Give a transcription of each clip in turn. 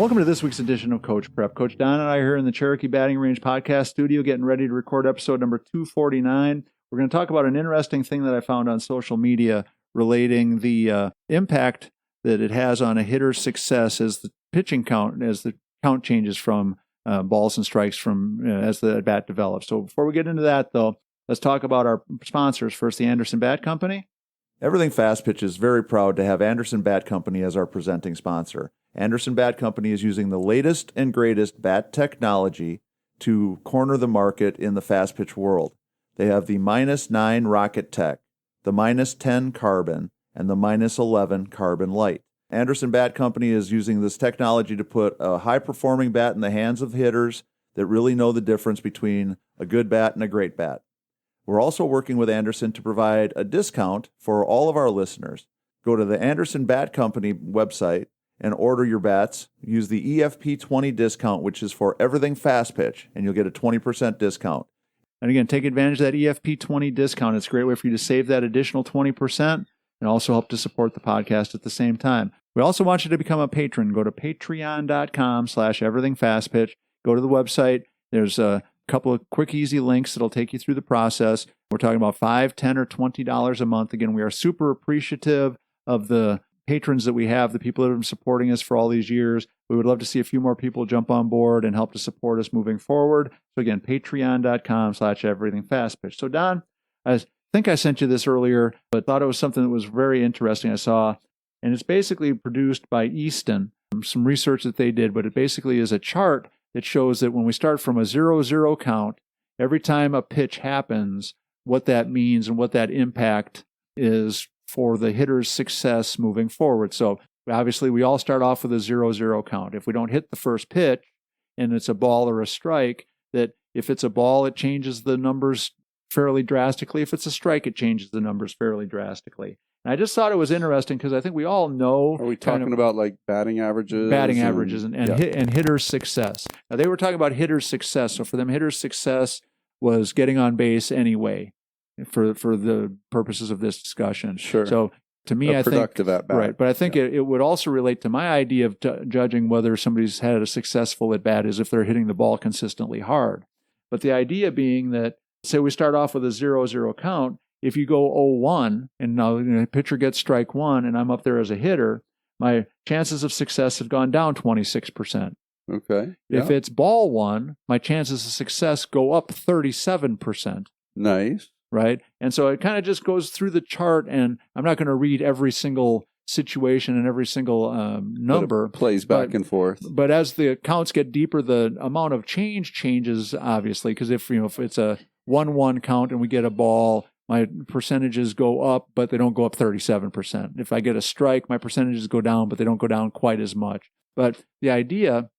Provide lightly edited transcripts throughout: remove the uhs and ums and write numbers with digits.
Welcome to this week's edition of Coach Prep. Coach Don and I are here in the Cherokee Batting Range podcast studio getting ready to record episode number 249. We're going to talk about an interesting thing that I found on social media relating the impact that it has on a hitter's success as the pitching count, as the count changes from balls and strikes from as the at bat develops. So before we get into that, though, let's talk about our sponsors. First, the Anderson Bat Company. Everything Fast Pitch is very proud to have Anderson Bat Company as our presenting sponsor. Anderson Bat Company is using the latest and greatest bat technology to corner the market in the fast pitch world. They have the -9 Rocket Tech, the -10 Carbon, and the -11 Carbon Light. Anderson Bat Company is using this technology to put a high-performing bat in the hands of hitters that really know the difference between a good bat and a great bat. We're also working with Anderson to provide a discount for all of our listeners. Go to the Anderson Bat Company website and order your bats. Use the EFP20 discount, which is for everything fast pitch, and you'll get a 20% discount. And again, take advantage of that EFP20 discount. It's a great way for you to save that additional 20% and also help to support the podcast at the same time. We also want you to become a patron. Go to patreon.com/everythingfastpitch. Go to the website. There's a couple of quick, easy links that'll take you through the process. We're talking about $5, $10, or $20 a month. Again, we are super appreciative of the patrons that we have, the people that have been supporting us for all these years. We would love to see a few more people jump on board and help to support us moving forward. So again, patreon.com/everythingfastpitch. So Don, I think I sent you this earlier, but thought it was something that was very interesting I saw. And it's basically produced by Easton, some research that they did, but it basically is a chart that shows that when we start from a 0-0 count, every time a pitch happens, what that means and what that impact is for the hitter's success moving forward. So obviously we all start off with a 0-0 count. If we don't hit the first pitch and it's a ball or a strike, that if it's a ball, it changes the numbers fairly drastically. If it's a strike, it changes the numbers fairly drastically. And I just thought it was interesting because I think we all know. Are we talking about like batting averages? Batting averages and hitter's success. Now, they were talking about hitter's success. So for them, hitter's success was getting on base anyway for the purposes of this discussion. Sure. So to me, I think. Productive at bat. Right. But I think it would also relate to my idea of judging whether somebody's had a successful at bat is if they're hitting the ball consistently hard. But the idea being that, say we start off with a 0-0 count, if you go 0-1 and now the pitcher gets strike one and I'm up there as a hitter, my chances of success have gone down 26%. Okay. If it's ball one, my chances of success go up 37%. Nice. Right? And so it kind of just goes through the chart, and I'm not going to read every single situation and every single number. But it plays back and forth. But as the counts get deeper, the amount of change changes, obviously, because if it's a 1-1 count and we get a ball, my percentages go up, but they don't go up 37%. If I get a strike, my percentages go down, but they don't go down quite as much. But the idea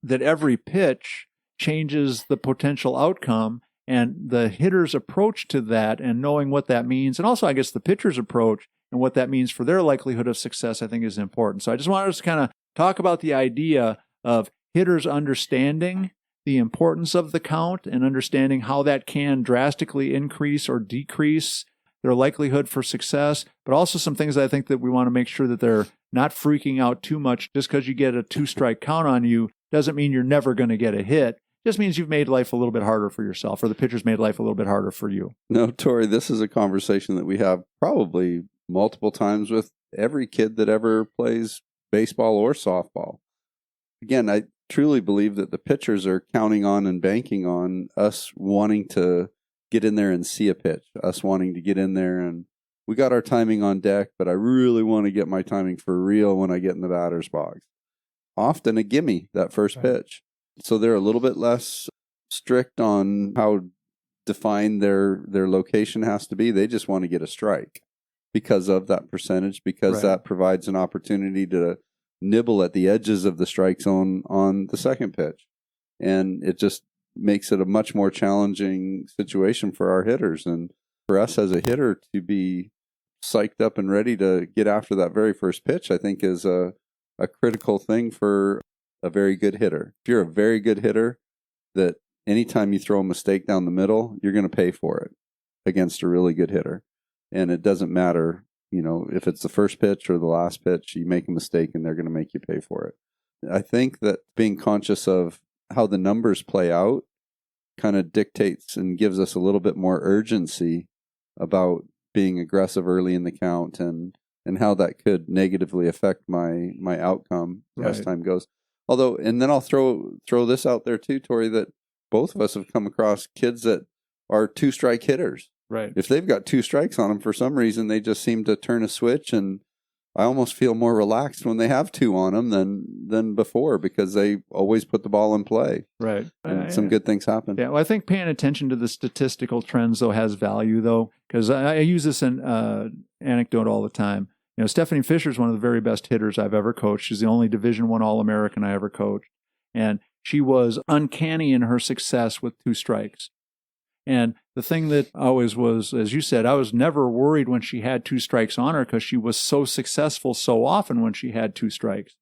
that every pitch changes the potential outcome and the hitter's approach to that and knowing what that means, and also I guess the pitcher's approach and what that means for their likelihood of success, I think is important. So I just wanted us to kind of talk about the idea of hitters understanding the importance of the count and understanding how that can drastically increase or decrease their likelihood for success, but also some things I think that we want to make sure that they're not freaking out too much. Just because you get a 2-strike count on you doesn't mean you're never going to get a hit. It just means you've made life a little bit harder for yourself, or the pitcher's made life a little bit harder for you. No, Tori, this is a conversation that we have probably multiple times with every kid that ever plays baseball or softball. Again, I truly believe that the pitchers are counting on and banking on us wanting to get in there and see a pitch, us wanting to get in there and we got our timing on deck, but I really want to get my timing for real when I get in the batter's box. Often a gimme, that first pitch. So they're a little bit less strict on how defined their location has to be. They just want to get a strike because of that percentage, because that provides an opportunity to nibble at the edges of the strike zone on the second pitch. And it just makes it a much more challenging situation for our hitters. And for us as a hitter to be psyched up and ready to get after that very first pitch, I think is a critical thing for a very good hitter. If you're a very good hitter, that anytime you throw a mistake down the middle, you're going to pay for it against a really good hitter. And it doesn't matter, if it's the first pitch or the last pitch, you make a mistake and they're going to make you pay for it. I think that being conscious of how the numbers play out kind of dictates and gives us a little bit more urgency about being aggressive early in the count and how that could negatively affect my outcome as time goes. Although, and then I'll throw this out there too, Tori, that both of us have come across kids that are 2-strike hitters. Right. If they've got 2 strikes on them, for some reason, they just seem to turn a switch, and I almost feel more relaxed when they have 2 on them than before, because they always put the ball in play. Right. And some good things happen. Yeah. Well, I think paying attention to the statistical trends, though, has value, though, because I use this anecdote all the time. Stephanie Fisher is one of the very best hitters I've ever coached. She's the only Division I All-American I ever coached. And she was uncanny in her success with 2 strikes. And the thing that always was, as you said, I was never worried when she had 2 strikes on her because she was so successful so often when she had 2 strikes.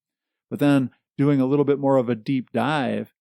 But then doing a little bit more of a deep dive,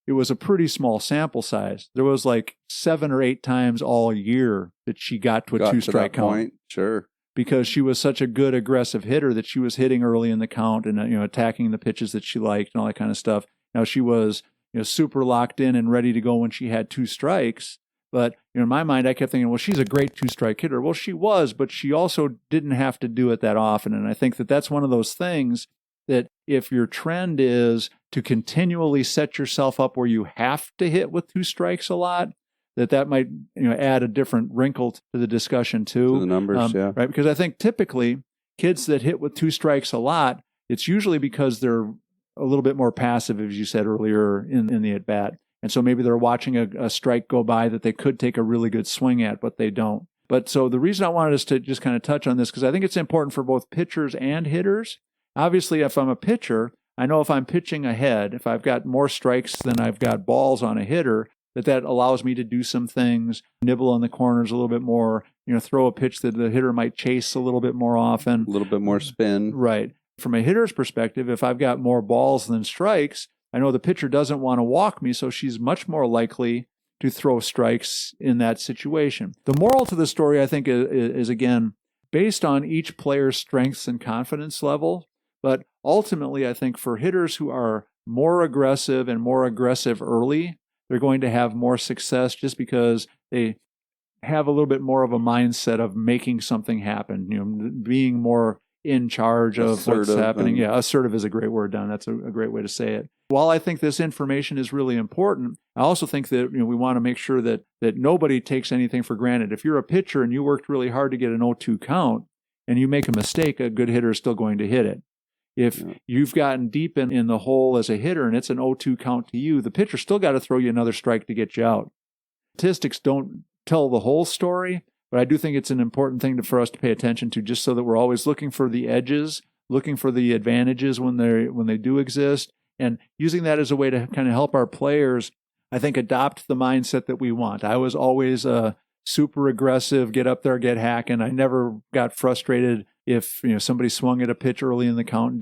it was a pretty small sample size. There was like 7 or 8 times all year that she got to a 2-strike count. Point. Sure. Because she was such a good aggressive hitter that she was hitting early in the count and attacking the pitches that she liked and all that kind of stuff. Now she was super locked in and ready to go when she had 2 strikes. But in my mind, I kept thinking, well, she's a great 2-strike hitter. Well, she was, but she also didn't have to do it that often. And I think that that's one of those things that if your trend is to continually set yourself up where you have to hit with 2 strikes a lot, that might add a different wrinkle to the discussion too. To the numbers, yeah. Right, because I think typically kids that hit with 2 strikes a lot, it's usually because they're a little bit more passive, as you said earlier, in the at-bat. And so maybe they're watching a strike go by that they could take a really good swing at, but they don't. But so the reason I wanted us to just kind of touch on this, because I think it's important for both pitchers and hitters. Obviously, if I'm a pitcher, I know if I'm pitching ahead, if I've got more strikes than I've got balls on a hitter, that allows me to do some things, nibble on the corners a little bit more, throw a pitch that the hitter might chase a little bit more often. A little bit more spin. Right. From a hitter's perspective, if I've got more balls than strikes, I know the pitcher doesn't want to walk me, so she's much more likely to throw strikes in that situation. The moral to the story, I think, is again, based on each player's strengths and confidence level. But ultimately, I think for hitters who are more aggressive and more aggressive early, they're going to have more success just because they have a little bit more of a mindset of making something happen, being more in charge of what's happening. Yeah, assertive is a great word, Don. That's a great way to say it. While I think this information is really important, I also think that we want to make sure that nobody takes anything for granted. If you're a pitcher and you worked really hard to get an 0-2 count and you make a mistake, a good hitter is still going to hit it. If you've gotten deep in the hole as a hitter and it's an 0-2 count to you, the pitcher still got to throw you another strike to get you out. Statistics don't tell the whole story, but I do think it's an important thing for us to pay attention to, just so that we're always looking for the edges, looking for the advantages when they do exist, and using that as a way to kind of help our players, I think, adopt the mindset that we want. I was always super aggressive, get up there, get hacking. I never got frustrated if somebody swung at a pitch early in the count.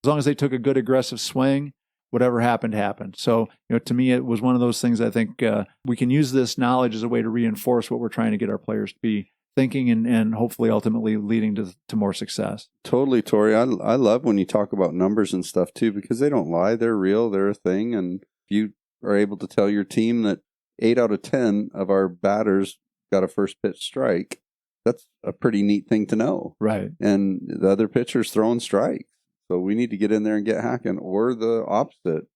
As long as they took a good aggressive swing, whatever happened, happened. So, to me, it was one of those things. I think we can use this knowledge as a way to reinforce what we're trying to get our players to be thinking and hopefully ultimately leading to more success. Totally, Tori. I love when you talk about numbers and stuff too, because they don't lie. They're real. They're a thing. And if you are able to tell your team that 8 out of 10 of our batters got a first pitch strike, that's a pretty neat thing to know. Right. And the other pitcher's throwing strikes. So we need to get in there and get hacking, or the opposite.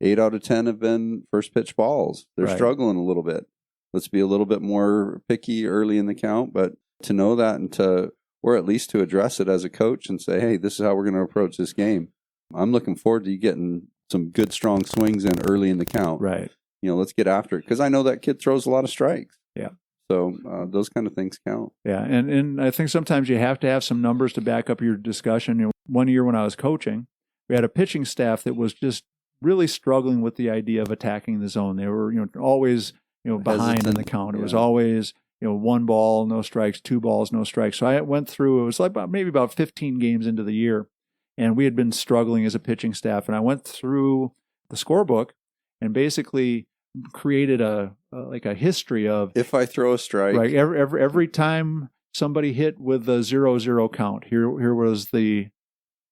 8 out of 10 have been first pitch balls. They're struggling a little bit. Let's be a little bit more picky early in the count, but to know that or at least to address it as a coach and say, hey, this is how we're going to approach this game. I'm looking forward to you getting some good, strong swings in early in the count. Right. Let's get after it, because I know that kid throws a lot of strikes. Yeah. So those kind of things count. Yeah, and I think sometimes you have to have some numbers to back up your discussion. One year when I was coaching, we had a pitching staff that was just really struggling with the idea of attacking the zone. They were, always, behind in the count. It was always, 1 ball, no strikes, 2 balls, no strikes. So I went through, it was like maybe about 15 games into the year, and we had been struggling as a pitching staff. And I went through the scorebook and basically created a history of, if I throw a strike, right? Every time somebody hit with a 0-0 count, here was the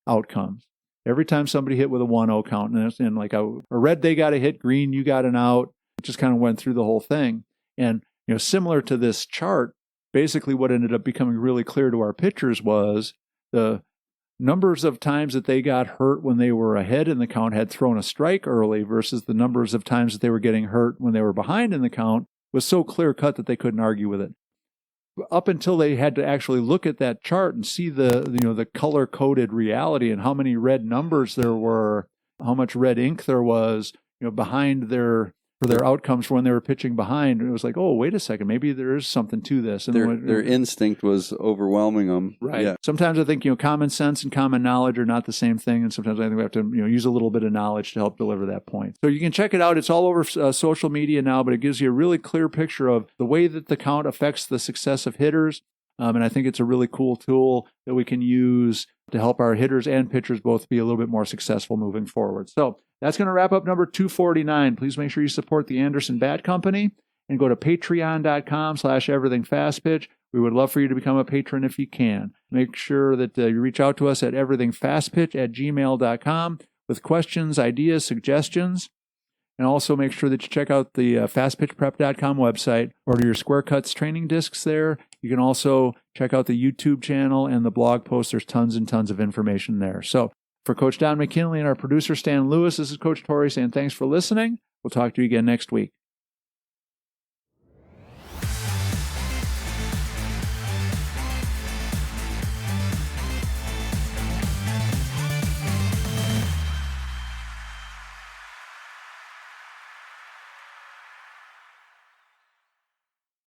outcomes. Every time somebody hit with a 1-0 count, and like a red, they got a hit, green, you got an out. It just kind of went through the whole thing. And, similar to this chart, basically what ended up becoming really clear to our pitchers was the numbers of times that they got hurt when they were ahead in the count, had thrown a strike early, versus the numbers of times that they were getting hurt when they were behind in the count was so clear cut that they couldn't argue with it. Up until they had to actually look at that chart and see the color coded reality and how many red numbers there were, how much red ink there was, behind their outcomes for when they were pitching behind. It was like, oh, wait a second, maybe there is something to this. And their instinct was overwhelming them. Right. Yeah. Sometimes I think, common sense and common knowledge are not the same thing. And sometimes I think we have to, use a little bit of knowledge to help deliver that point. So you can check it out. It's all over social media now, but it gives you a really clear picture of the way that the count affects the success of hitters. And I think it's a really cool tool that we can use to help our hitters and pitchers both be a little bit more successful moving forward. So that's going to wrap up number 249. Please make sure you support the Anderson Bat Company and go to patreon.com/everythingfastpitch. We would love for you to become a patron if you can. Make sure that you reach out to us at everythingfastpitch@gmail.com with questions, ideas, suggestions. And also make sure that you check out the fastpitchprep.com website. Order your Square Cuts training discs there. You can also check out the YouTube channel and the blog post. There's tons and tons of information there. So for Coach Don McKinley and our producer Stan Lewis, this is Coach Torrey saying thanks for listening. We'll talk to you again next week.